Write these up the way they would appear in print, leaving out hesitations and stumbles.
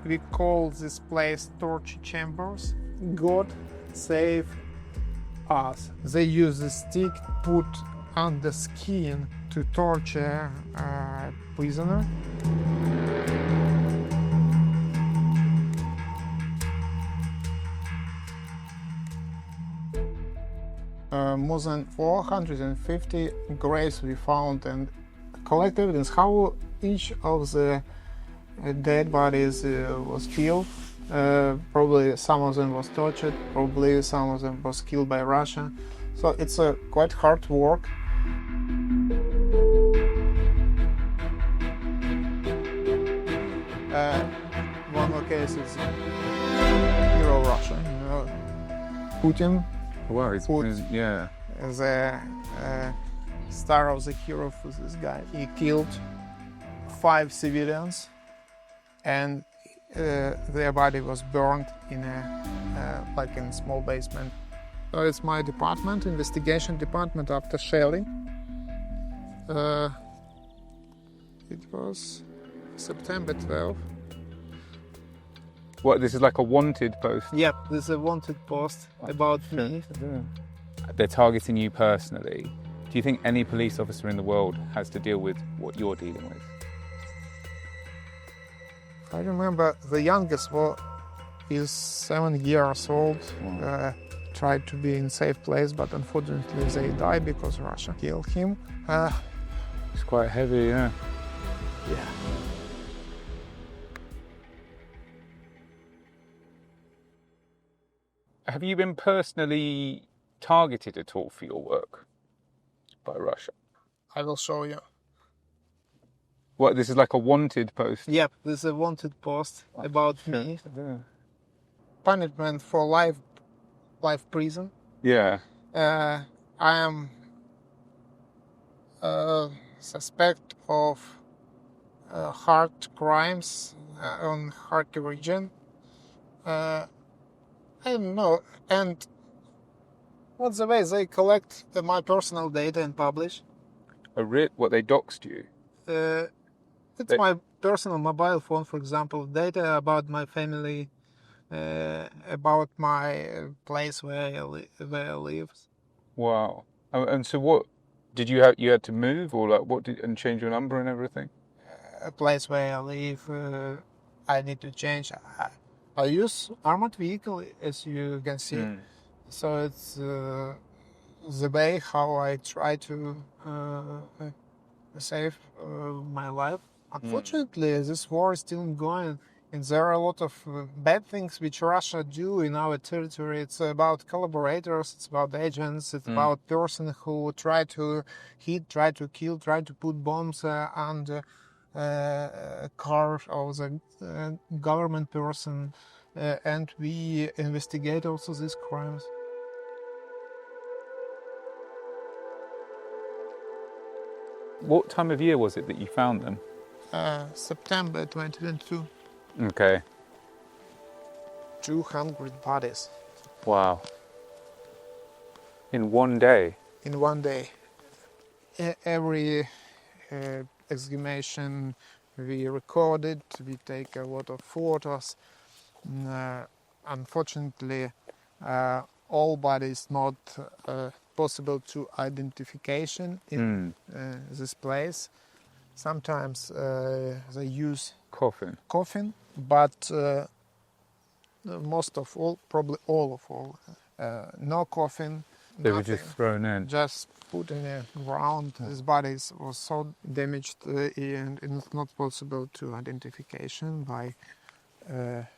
We call this place torture chambers. God save us. They use the stick put on the skin to torture a prisoner. More than 450 graves we found and collect evidence how each of the dead bodies was killed. Probably some of them was tortured, probably some of them was killed by Russia. So it's a quite hard work. One more case is hero Russia, you know, Putin. Wow, yeah. The star of the hero for this guy. He killed 5 civilians, and their body was burned in a small basement. So it's my department, investigation department after shelling. It was September 12th. What, this is like a wanted post? Yep, this is a wanted post about me. They're targeting you personally. Do you think any police officer in the world has to deal with what you're dealing with? I remember the youngest is 7 years old. Wow. Tried to be in safe place, but unfortunately they died because Russia killed him. It's quite heavy, yeah. Yeah. Have you been personally targeted at all for your work by Russia? I will show you. What, this is like a wanted post? Yep, this is a wanted post about me. Yeah. Punishment for life prison. Yeah. I am suspect of hard crimes on Kharkiv region. I don't know. And what's the way they collect my personal data and publish? What, they doxed you? It's my personal mobile phone, for example, data about my family, about my place where I live. Wow. And so what, did you had to move, or like and change your number and everything? A place where I live, I need to change. I use armored vehicle, as you can see. So it's the way how I try to save my life. Unfortunately, this war is still ongoing, and there are a lot of bad things which Russia do in our territory. It's about collaborators, it's about agents, it's about persons who try to hit, try to kill, try to put bombs on the car of the government person, and we investigate also these crimes. What time of year was it that you found them? September 2022. Okay. 200 bodies. Wow. In one day? In one day. Every exhumation we recorded, we take a lot of photos. Unfortunately, all bodies not possible to identification in this place. Sometimes they use coffin, but most of all, probably all of all, no coffin. They nothing. were just thrown in. Just put in the ground. These bodies were so damaged, and it's not possible to identification by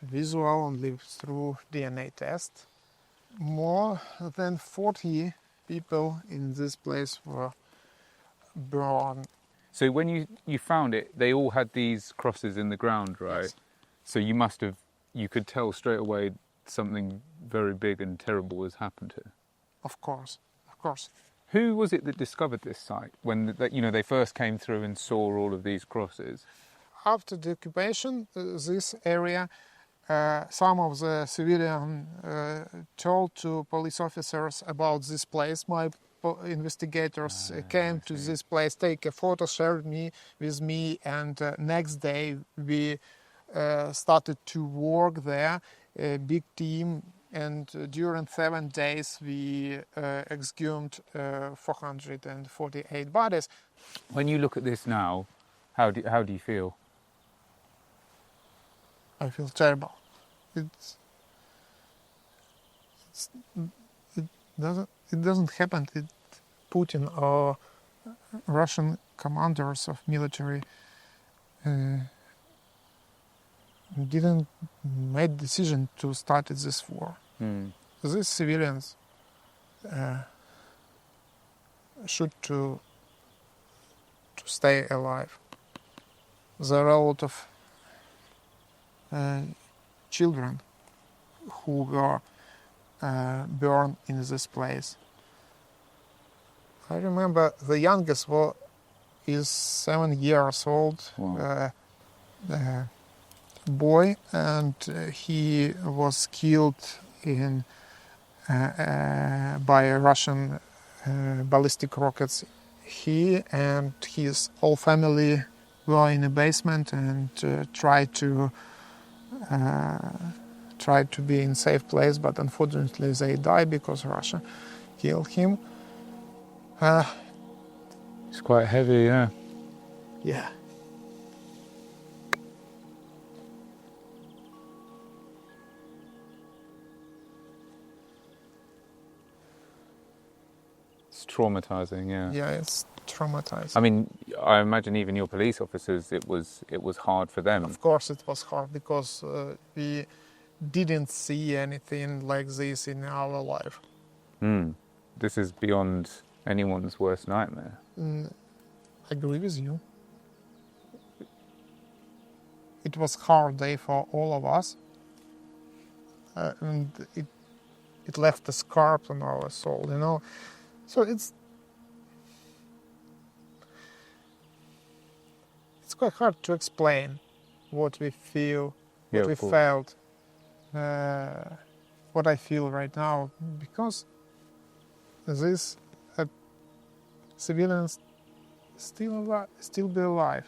visual, only through DNA test. More than 40 people in this place were burned. So when you found it, they all had these crosses in the ground, right? Yes. So you could tell straight away something very big and terrible has happened here. Of course, of course. Who was it that discovered this site when they first came through and saw all of these crosses? After the occupation, this area, some of the civilians told to police officers about this place. My investigators came to this place, take a photo, shared with me, and next day we started to work there, a big team, and during 7 days we exhumed 448 bodies. When you look at this now, how do you feel? I feel terrible. It doesn't happen. Putin or Russian commanders of military didn't make decision to start this war. These civilians should to stay alive. There are a lot of children who were burned in this place. I remember the youngest is 7 years old. Wow. Boy, and he was killed by Russian ballistic rockets. He and his whole family were in a basement and tried to be in safe place, but unfortunately they died because Russia killed him. It's quite heavy, yeah. Yeah. It's traumatizing, yeah. Yeah, it's traumatizing. I mean, I imagine even your police officers, it was hard for them. Of course it was hard because we didn't see anything like this in our life. This is beyond anyone's worst nightmare. I agree with you. It was a hard day for all of us, and it left a scar on our soul, you know. So it's quite hard to explain what we feel, what we felt, what I feel right now, because these civilians still be alive.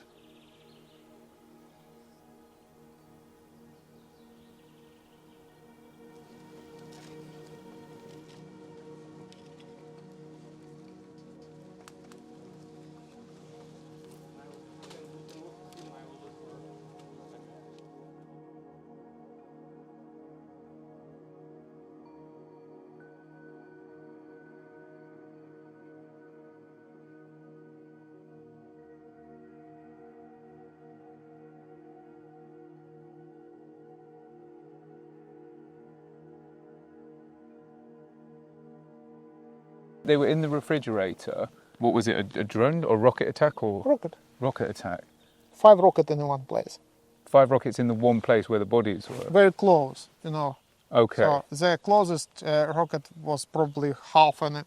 They were in the refrigerator. What was it, a drone or rocket attack or? Rocket. Rocket attack. 5 rockets in one place. 5 rockets in the one place where the bodies were? Very close, you know. Okay. So the closest rocket was probably half a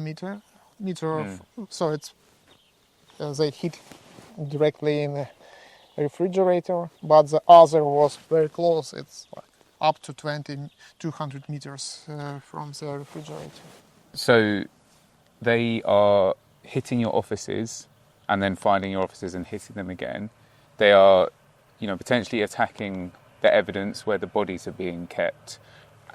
meter. So it's they hit directly in the refrigerator, but the other was very close. It's like up to 200 meters from the refrigerator. So they are hitting your offices and then finding your offices and hitting them again. They are, potentially attacking the evidence where the bodies are being kept.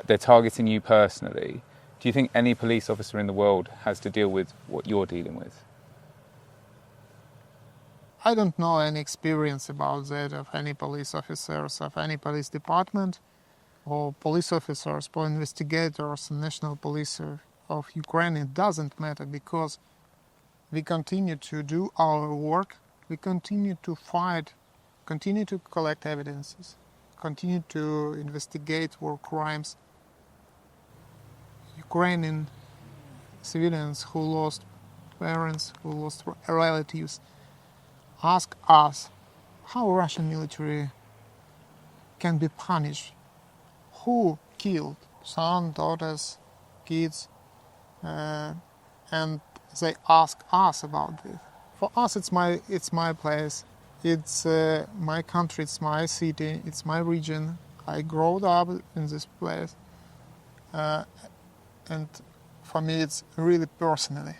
They're targeting you personally. Do you think any police officer in the world has to deal with what you're dealing with? I don't know any experience about that of any police officers of any police department or police officers or investigators and national police of Ukraine. It doesn't matter because we continue to do our work, we continue to fight, continue to collect evidences, continue to investigate war crimes. Ukrainian civilians who lost parents, who lost relatives, ask us how Russian military can be punished. Who killed sons, daughters, kids, and they ask us about this. For us, it's my place, it's my country, it's my city, it's my region. I grew up in this place, and for me, it's really personally.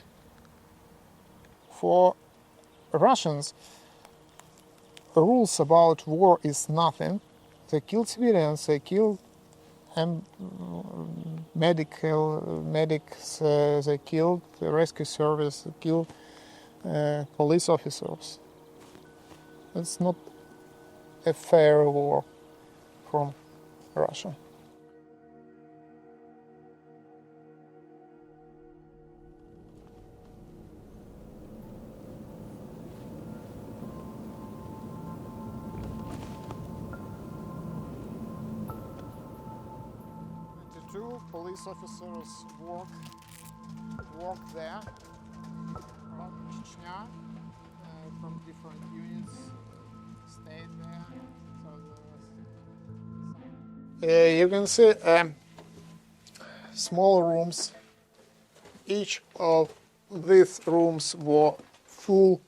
For Russians, rules about war is nothing. They kill civilians, they kill medics, they kill the rescue service, they kill police officers. It's not a fair war from Russia. Two police officers work there from Chechnya, from different units, stayed there. You can see small rooms. Each of these rooms were full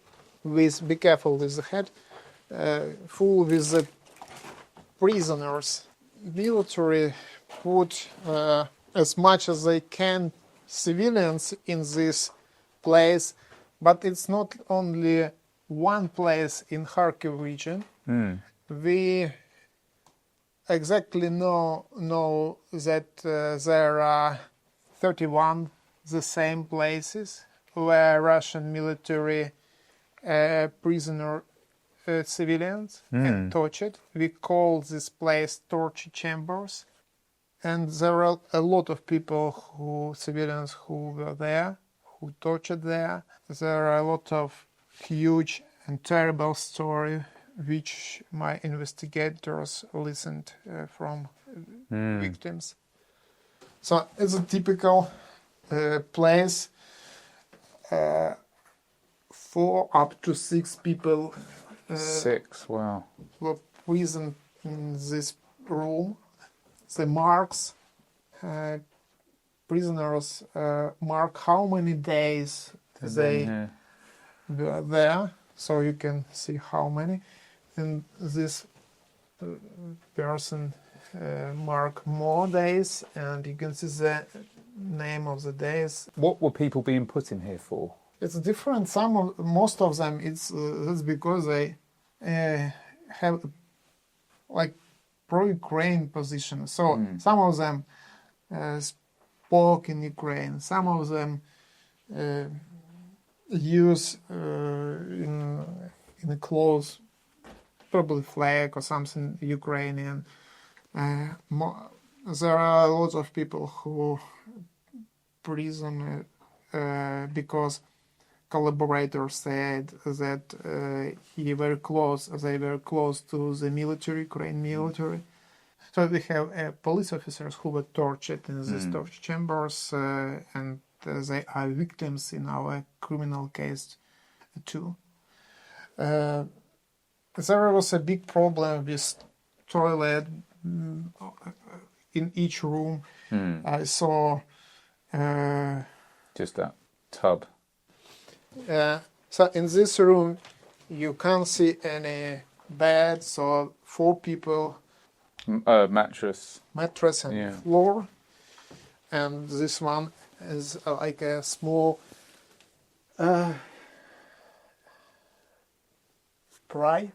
with, be careful with the head, full with the prisoners. Military put as much as they can civilians in this place, but it's not only one place in Kharkiv region. We exactly know that there are 31 the same places where Russian military prisoner civilians and tortured. We call this place torture chambers. And there are a lot of people civilians who were there, who tortured there. There are a lot of huge and terrible stories which my investigators listened from victims. So it's a typical place. 4 up to 6 people 6, wow. were prisoned in this room. The marks, prisoners mark how many days they were there, so you can see how many. And this person mark more days, and you can see the name of the days. What were people being put in here for? It's different. Most of them, it's because they have like pro-Ukraine position. So some of them spoke in Ukraine. Some of them use in a clothes, probably flag or something Ukrainian. There are a lot of people who prison because collaborators said that they were close to the military, Ukraine military. So we have police officers who were tortured in these torture chambers, and they are victims in our criminal case too. There was a big problem with toilet in each room. I saw just that tub. So in this room, you can't see any bed, so 4 people. Mattress And floor. And this one is like a small prayer.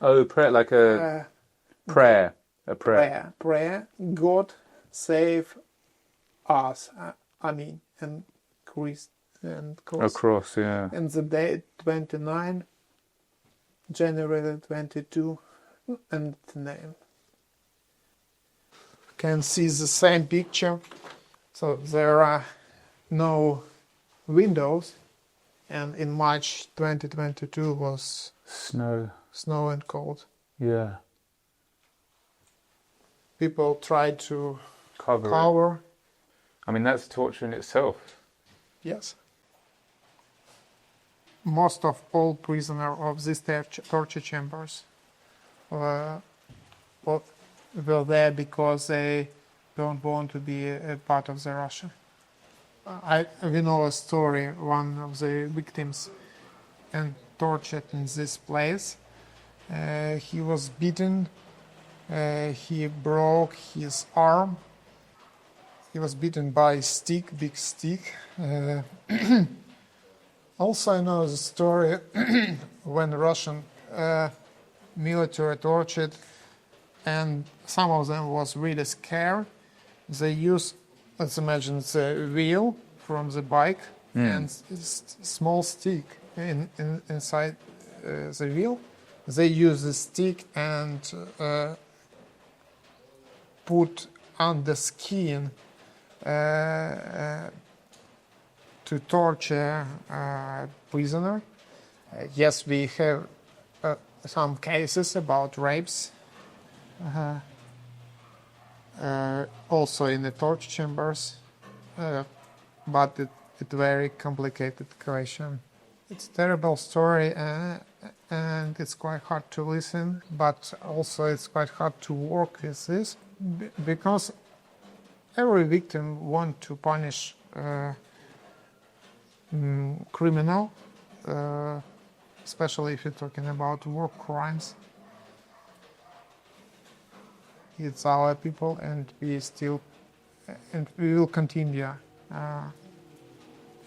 Oh, prayer, like a prayer. A prayer. Prayer. God save us. Amen. And Christ. And cross. A cross, yeah. And the date 29, January 22, and the name. Can see the same picture. So there are no windows, and in March 2022 was snow and cold. Yeah. People tried to cover. I mean, that's torture in itself. Yes. Most of all prisoners of these torture chambers were there because they don't want to be a part of the Russia. We know a story. One of the victims and tortured in this place. He was beaten. He broke his arm. He was beaten by a big stick. Also, I know the story when Russian military tortured, and some of them was really scared. They use, let's imagine, the wheel from the bike and small stick inside the wheel. They use the stick and put on the skin to torture prisoner. Yes, we have some cases about rapes, also in the torture chambers, but it's very complicated question. It's a terrible story, and it's quite hard to listen, but also it's quite hard to work with this, because every victim wants to punish criminal, especially if you're talking about war crimes. It's our people, and we will continue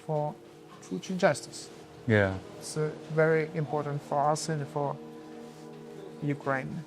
for future justice. Yeah. It's very important for us and for Ukraine.